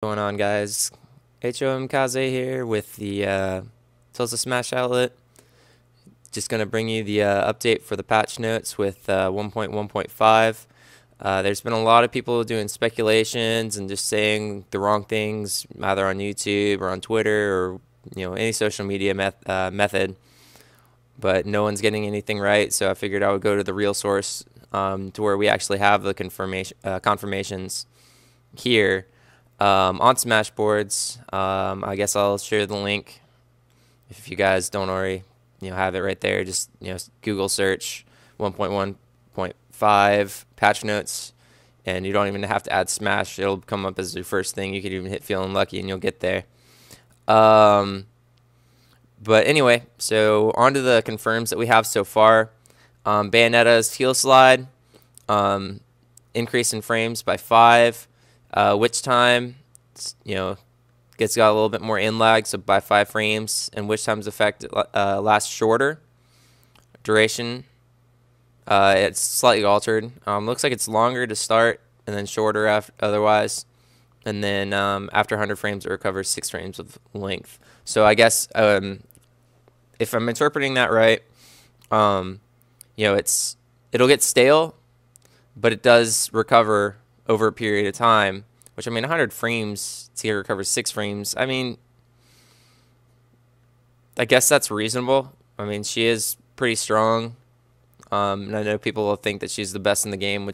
Going on, guys? HOM Kaze here with the Tulsa Smash outlet. Just going to bring you the update for the patch notes with 1.1.5. There's been a lot of people doing speculations and just saying the wrong things, either on YouTube or on Twitter or any social media method, but no one's getting anything right. So I figured I would go to the real source, to where we actually have the confirmations here. On Smashboards. I guess I'll share the link if you guys don't already have it right there. Just Google search 1.1.5 patch notes, and you don't even have to add Smash. It'll come up as your first thing. You could even hit Feeling Lucky and you'll get there. But anyway, so on to the confirms that we have so far. Bayonetta's Heal Slide, increase in frames by 5. Witch time, gets got a little bit more in lag, so by 5 frames, and witch time's effect lasts shorter. Duration, it's slightly altered. Looks like it's longer to start and then shorter otherwise. And then after 100 frames, it recovers 6 frames of length. So I guess if I'm interpreting that right, it'll get stale, but it does recover over a period of time, which 100 frames to recover 6 frames. I guess that's reasonable. She is pretty strong, and I know people will think that she's the best in the game.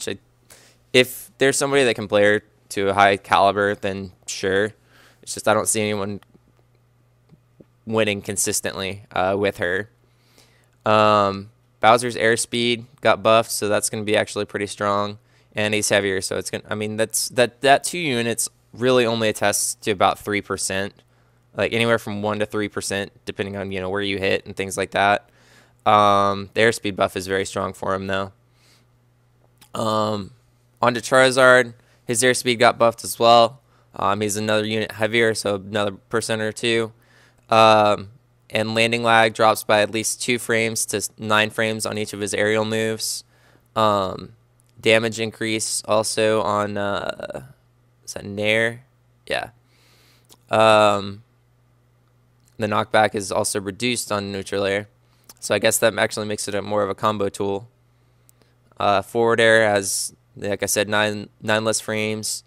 If there's somebody that can play her to a high caliber, then sure. It's just I don't see anyone winning consistently with her. Bowser's airspeed got buffed, so that's going to be actually pretty strong. And he's heavier, so it's gonna. That 2 units really only attests to about 3%, like anywhere from 1 to 3%, depending on where you hit and things like that. The airspeed buff is very strong for him, though. On to Charizard, his airspeed got buffed as well. He's another unit heavier, so another percent or 2. And landing lag drops by at least 2 frames to 9 frames on each of his aerial moves. Damage increase also on is that Nair? Yeah. The knockback is also reduced on neutral air, so I guess that actually makes it more of a combo tool. Forward air has, like I said, nine less frames.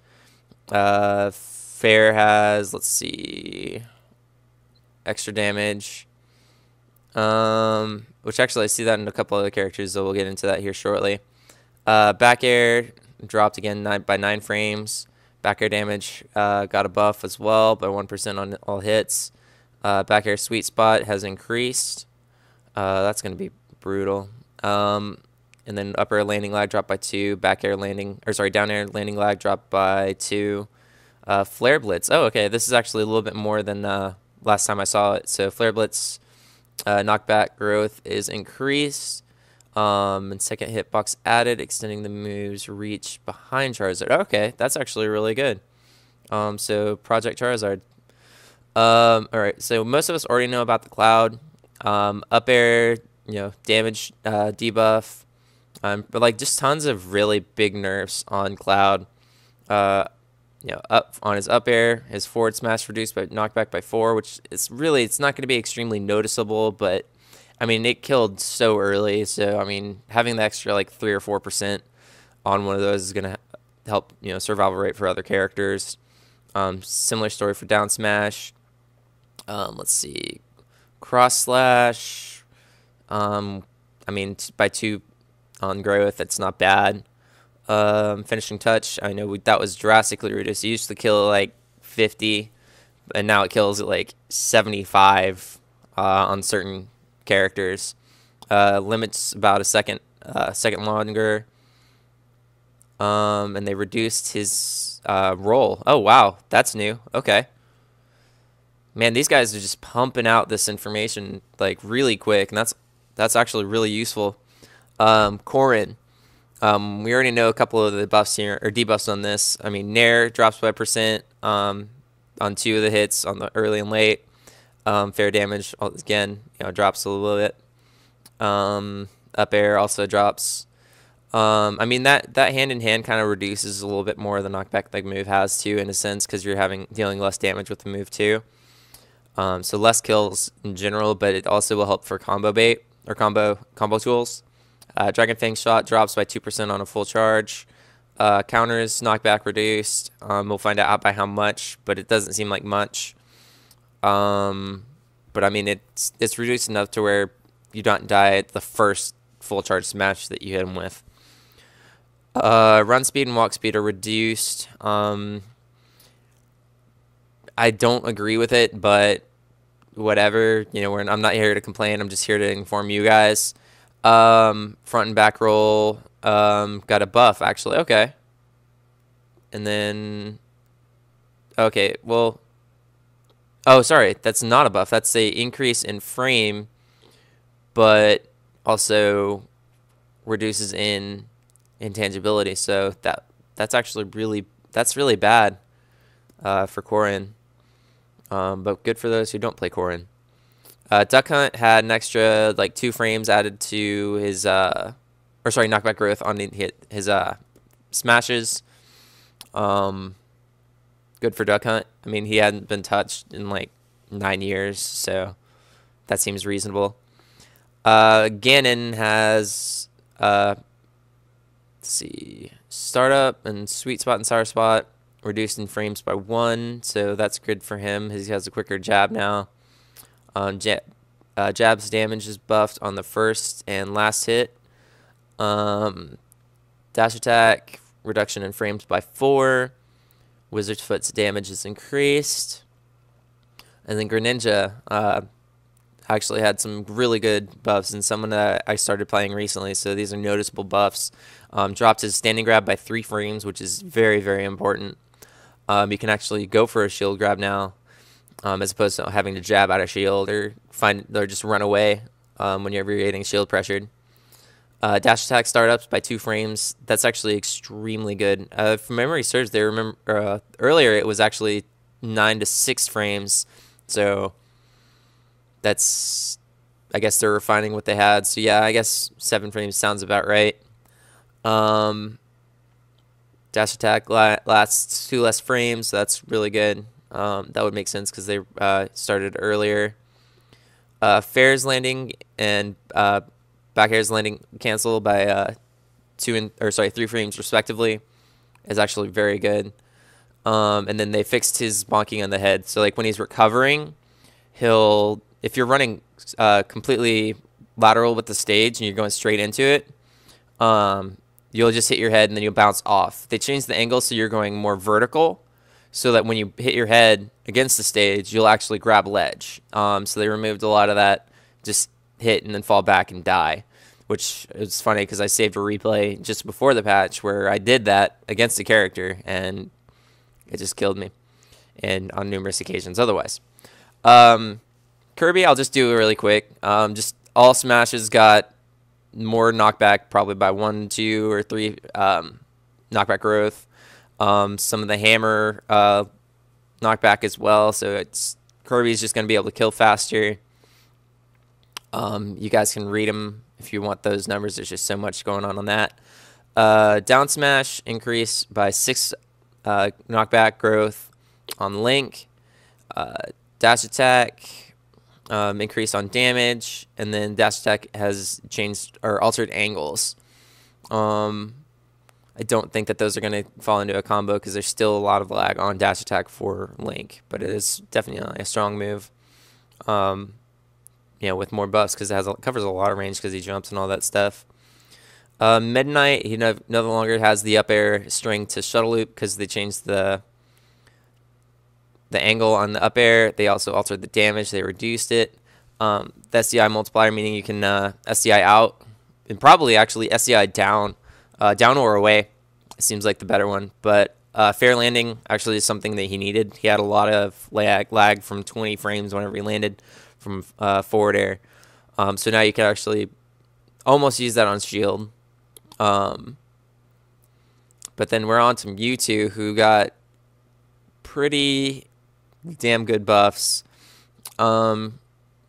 Fair has, let's see, extra damage. Which actually I see that in a couple other characters, so we'll get into that here shortly. Back air dropped again by 9 frames. Back air damage got a buff as well by 1% on all hits. Back air sweet spot has increased. That's going to be brutal. And then up air landing lag dropped by 2. Down air landing lag dropped by 2. Flare blitz. Oh, okay. This is actually a little bit more than last time I saw it. So flare blitz knockback growth is increased. And second hitbox added, extending the move's reach behind Charizard. Okay, that's actually really good. So Project Charizard. Alright, so most of us already know about the Cloud. Up air, damage debuff. But just tons of really big nerfs on Cloud. Up on his up air, his forward smash reduced by knockback by 4, which it's not going to be extremely noticeable, but it killed so early, so having the extra 3 or 4% on one of those is gonna help survival rate for other characters. Similar story for down smash. Let's see, cross slash. By 2 on growth, that's not bad. Finishing touch, I know that was drastically reduced. It used to kill 50, and now it kills at 75 on certain characters. Limits about a second longer. And they reduced his roll. Oh wow, that's new. Okay, man, these guys are just pumping out this information really quick, and that's actually really useful. Corrin, we already know a couple of the buffs here, or debuffs on this. Nair drops by percent on 2 of the hits on the early and late. Fair damage again, drops a little bit. Up air also drops. I mean that hand in hand kind of reduces a little bit more the knockback the move has too, in a sense, because you're dealing less damage with the move too. So less kills in general, but it also will help for combo bait or combo tools. Dragon Fang shot drops by 2% on a full charge. Counters knockback reduced. We'll find out by how much, but it doesn't seem like much. But I mean it's reduced enough to where you don't die at the first full charge smash that you hit him with. Run speed and walk speed are reduced. I don't agree with it, but whatever. You know, I'm not here to complain. I'm just here to inform you guys. Front and back roll got a buff, actually. Okay. And then... Okay, well... Oh, sorry. That's not a buff. That's a increase in frame, but also reduces in intangibility. So that's actually really bad for Corrin. But good for those who don't play Corrin. Duck Hunt had an extra like 2 frames added to his knockback growth on his smashes. Good for Duck Hunt. I mean, he hadn't been touched in like 9 years, so that seems reasonable. Ganon has let's see, Startup and Sweet Spot and Sour Spot reduced in frames by 1, so that's good for him. He has a quicker jab now. Jab's damage is buffed on the first and last hit. Dash attack reduction in frames by 4. Wizard's Foot's damage is increased. And then Greninja actually had some really good buffs, and someone that I started playing recently, so these are noticeable buffs. Dropped his standing grab by 3 frames, which is very, very important. You can actually go for a shield grab now, as opposed to having to jab out a shield or just run away whenever you're getting shield pressured. Dash attack startups by 2 frames. That's actually extremely good. If memory serves, earlier it was actually 9 to 6 frames. So that's, I guess they're refining what they had. So yeah, I guess 7 frames sounds about right. Dash attack lasts 2 less frames. So that's really good. That would make sense because they started earlier. Fair's landing and back air's landing cancel by 3 frames respectively is actually very good. And then they fixed his bonking on the head. So like when he's recovering, if you're running completely lateral with the stage and you're going straight into it, you'll just hit your head and then you'll bounce off. They changed the angle so you're going more vertical, so that when you hit your head against the stage, you'll actually grab ledge. So they removed a lot of that, just hit and then fall back and die, which is funny because I saved a replay just before the patch where I did that against a character and it just killed me, and on numerous occasions otherwise. Kirby, I'll just do it really quick. Just all smashes got more knockback, probably by 1, 2, or 3 knockback growth. Some of the hammer knockback as well, so Kirby's just going to be able to kill faster. You guys can read them if you want those numbers. There's just so much going on that. Down smash increase by 6 knockback growth on Link. Dash attack increase on damage, and then dash attack has changed or altered angles. I don't think that those are going to fall into a combo because there's still a lot of lag on dash attack for Link, but it is definitely a strong move. With more buffs because it covers a lot of range because he jumps and all that stuff. Midnight, he no longer has the up air string to shuttle loop because they changed the angle on the up air. They also altered the damage. They reduced it. The SDI multiplier, meaning you can SDI out and probably actually SDI down. Down or away, it seems like the better one. But fair landing actually is something that he needed. He had a lot of lag from 20 frames whenever he landed from forward air. So now you can actually almost use that on shield. But then we're on to Mewtwo, who got pretty damn good buffs.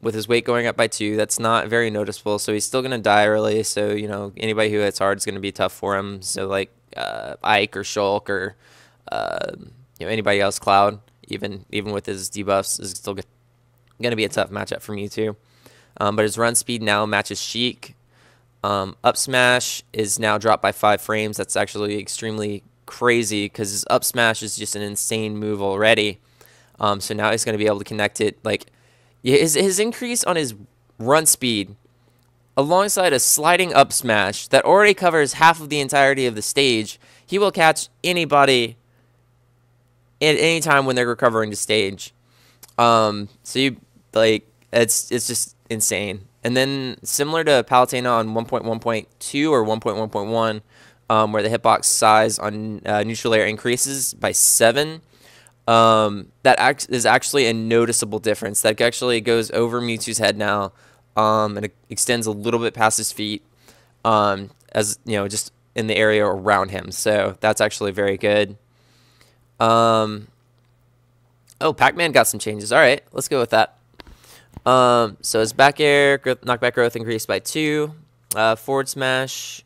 with his weight going up by 2, that's not very noticeable. So he's still gonna die early. So anybody who hits hard is gonna be tough for him. So like Ike or Shulk or anybody else, Cloud, even with his debuffs, is still gonna be a tough matchup for Mewtwo. But his run speed now matches Chic. Up smash is now dropped by 5 frames. That's actually extremely crazy because his up smash is just an insane move already. So now he's going to be able to connect it. Like his increase on his run speed alongside a sliding up smash that already covers half of the entirety of the stage. He will catch anybody at any time when they're recovering the stage. So it's just insane. And then similar to Palutena on 1.1.2 or 1.1.1, where the hitbox size on neutral air increases by 7, that is actually a noticeable difference. That actually goes over Mewtwo's head now, and it extends a little bit past his feet, as just in the area around him. So that's actually very good. Oh, Pacman got some changes. All right, let's go with that. So his back air knockback growth increased by 2. Forward smash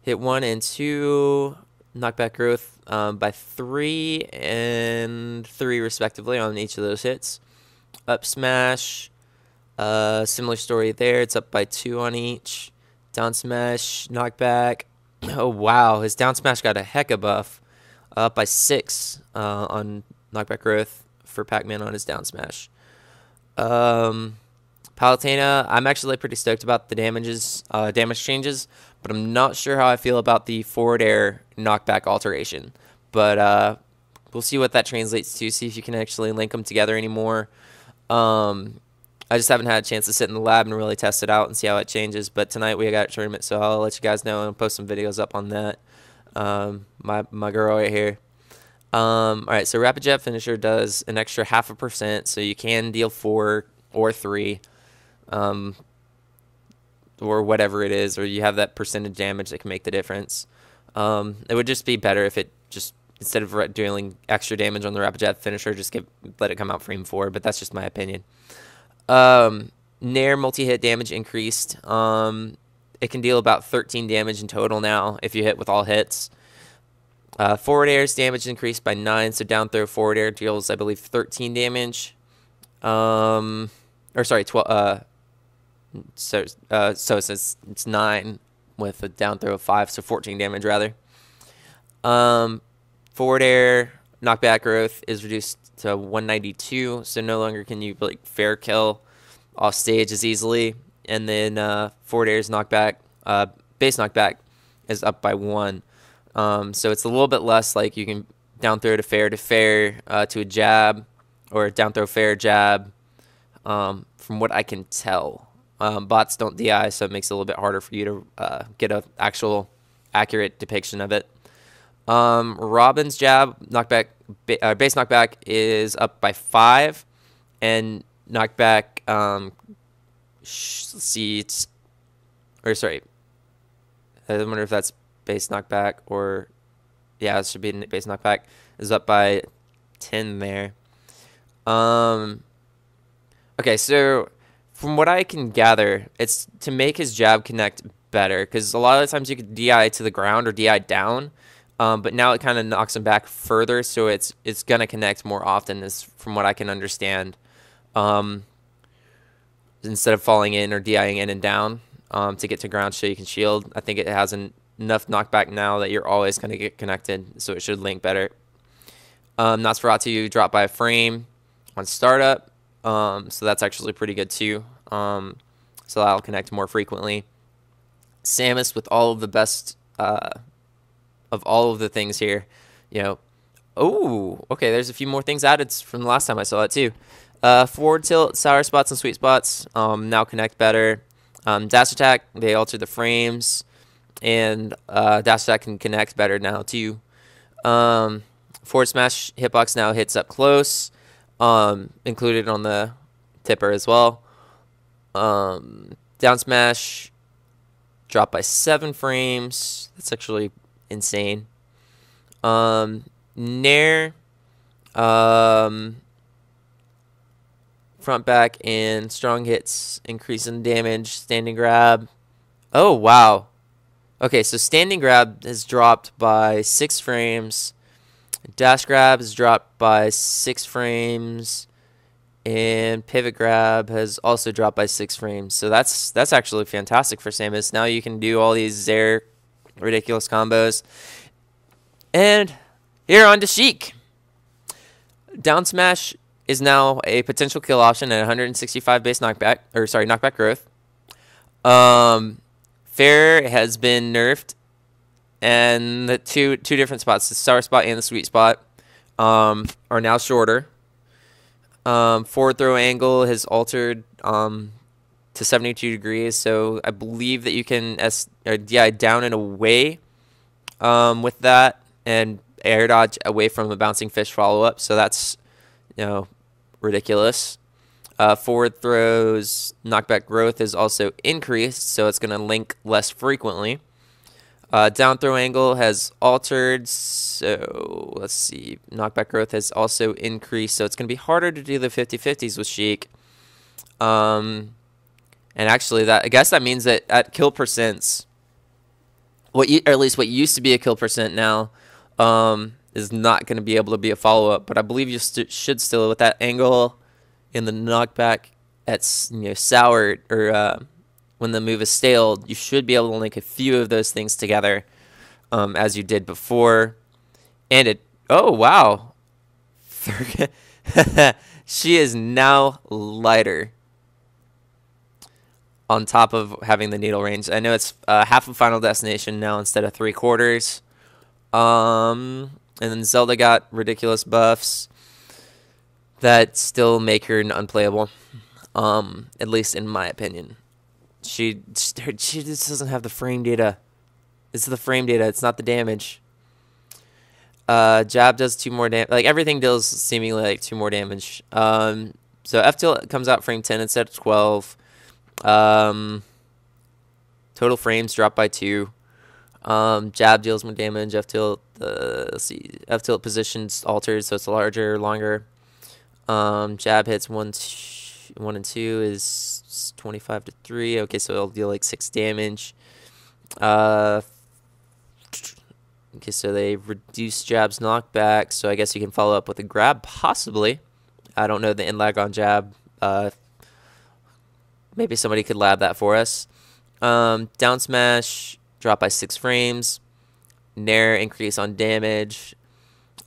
hit 1 and 2. Knockback growth by 3 and 3 respectively on each of those hits. Up smash, similar story there. It's up by 2 on each. Down smash, knockback. Oh wow, his down smash got a hecka buff. Up by 6 on knockback growth for Pacman on his down smash. Palutena, I'm actually pretty stoked about the damage changes, but I'm not sure how I feel about the forward air knockback alteration. But we'll see what that translates to, see if you can actually link them together anymore. I just haven't had a chance to sit in the lab and really test it out and see how it changes. But tonight we got a tournament, so I'll let you guys know and post some videos up on that. My girl right here. Alright, so Rapid Jet Finisher does an extra 0.5%, so you can deal 4 or 3, or whatever it is, or you have that percentage damage that can make the difference. It would just be better if it just, instead of dealing extra damage on the Rapid Jet Finisher, just let it come out frame 4, but that's just my opinion. Nair multi-hit damage increased. It can deal about 13 damage in total now if you hit with all hits. Forward air's damage increased by 9, so down throw forward air deals, I believe, 13 damage. Or sorry, 12. So it's 9 with a down throw of 5, so 14 damage rather. Forward air knockback growth is reduced to 192, so no longer can you like fair kill off stage as easily. And then forward air's knockback, base knockback is up by 1. So it's a little bit less like you can down throw to fair to a jab, or down throw fair jab, from what I can tell. Bots don't DI, so it makes it a little bit harder for you to get an actual accurate depiction of it. Robin's jab knockback, base knockback is up by 5, and knockback, let's see, I wonder if that's base knockback, or yeah, it should be base knockback, is up by 10 there. Okay, so from what I can gather, it's to make his jab connect better, because a lot of the times you could DI to the ground or DI down, but now it kind of knocks him back further, so it's gonna connect more often, is from what I can understand. Instead of falling in or DIing in and down to get to ground so you can shield, I think it has enough knockback now that you're always going to get connected, so it should link better. Nosferatu dropped by a frame on startup, so that's actually pretty good too. So that'll connect more frequently. Samus with all of the best of all of the things here, Oh, okay, there's a few more things added from the last time I saw it too. Forward tilt, sour spots, and sweet spots now connect better. Dash attack, they altered the frames, and dash attack can connect better now too. Forward smash hitbox now hits up close, included on the tipper as well. Down smash dropped by 7 frames. That's actually insane. Nair, from front, back, and strong hits, increase in damage, standing grab. Oh, wow. Okay, so standing grab has dropped by 6 frames. Dash grab has dropped by 6 frames. And pivot grab has also dropped by 6 frames. So that's actually fantastic for Samus. Now you can do all these Zaire ridiculous combos. And here on to Chic. Down smash is now a potential kill option at 165 base knockback, or sorry, knockback growth. Fair has been nerfed, and the two different spots, the sour spot and the sweet spot, are now shorter. Forward throw angle has altered to 72 degrees, so I believe that you can down and away with that, and air dodge away from a bouncing fish follow up. So that's ridiculous. Forward throws knockback growth is also increased, so it's going to link less frequently. Down throw angle has altered, so let's see. Knockback growth has also increased, so it's going to be harder to do the 50-50s with Chic. And actually, I guess that means that at kill percents, or at least what used to be a kill percent now, is not going to be able to be a follow up. But I believe you should still, with that angle in the knockback at soured or when the move is staled, you should be able to link a few of those things together, as you did before. And oh wow, she is now lighter. On top of having the needle range, I know it's half of Final Destination now instead of 3/4. And then Zelda got ridiculous buffs that still make her unplayable. At least in my opinion. She just doesn't have the frame data. It's the frame data. It's not the damage. Jab does 2 more damage. Like everything does seemingly like 2 more damage. So F tilt comes out frame 10 instead of 12. Total frames drop by 2. Jab deals more damage. F tilt. Let's see. F tilt positions altered, so it's larger, longer. Jab hits 1 and 2 is 25 to 3. Okay, so it'll deal like 6 damage. Okay, so they reduce jab's knockback, so I guess you can follow up with a grab, possibly. I don't know the in lag on jab. Maybe somebody could lab that for us. Down smash, drop by 6 frames. Nair increase on damage.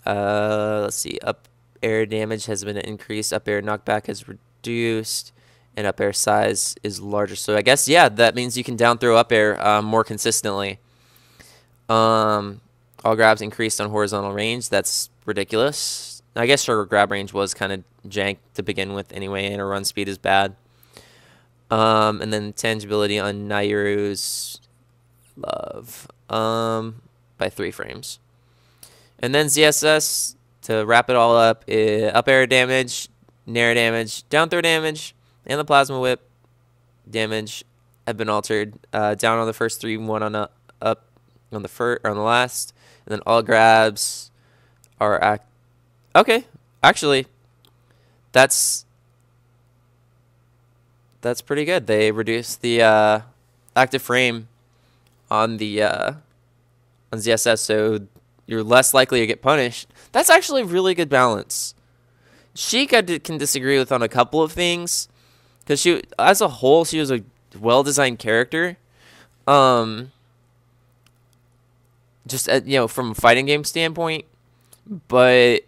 Let's see, up air damage has been increased. Up air knockback has reduced. And up air size is larger. So I guess, yeah, that means you can down throw up air more consistently. All grabs increased on horizontal range. That's ridiculous. I guess her grab range was kind of jank to begin with anyway, and her run speed is bad. And then tangibility on Nairu's love by 3 frames. And then ZSS, to wrap it all up, up air damage, nair damage, down throw damage, and the plasma whip damage have been altered. Down on the first 3, 1 on up on the last, and then all grabs are okay. Actually, that's pretty good. They reduced the active frame on the on ZSS, so you're less likely to get punished. That's actually really good balance. Chic I can disagree with on a couple of things, because she, as a whole, she was a well-designed character. Just from a fighting game standpoint, but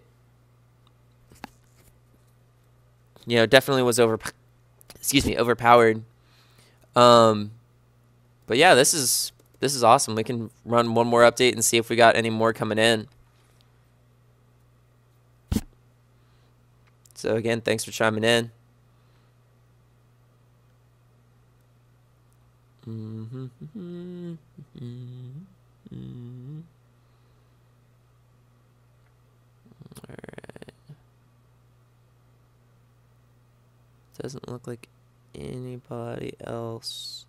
definitely was overpowered. But yeah, this is awesome. We can run one more update and see if we got any more coming in. So again, thanks for chiming in. Alright. Doesn't look like anybody else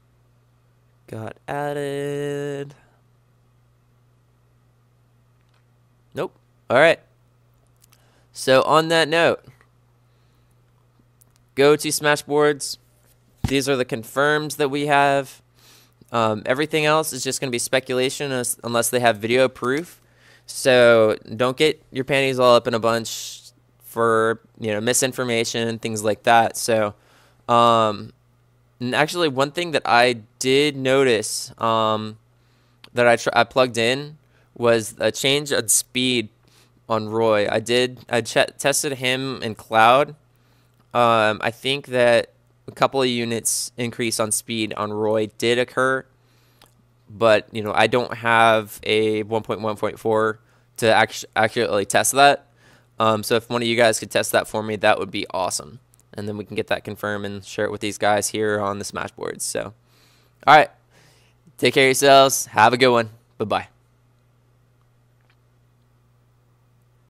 got added. Nope. Alright. So on that note, go to Smashboards. These are the confirms that we have. Everything else is just going to be speculation unless they have video proof. So don't get your panties all up in a bunch for misinformation, things like that. So and actually one thing that I did notice that I plugged in was a change of speed on Roy. I tested him in Cloud. I think that a couple of units increase on speed on Roy did occur, but I don't have a 1.1.4 to accurately test that. So if one of you guys could test that for me, that would be awesome, and then we can get that confirmed and share it with these guys here on the Smashboards. So, all right, take care of yourselves. Have a good one. Bye bye.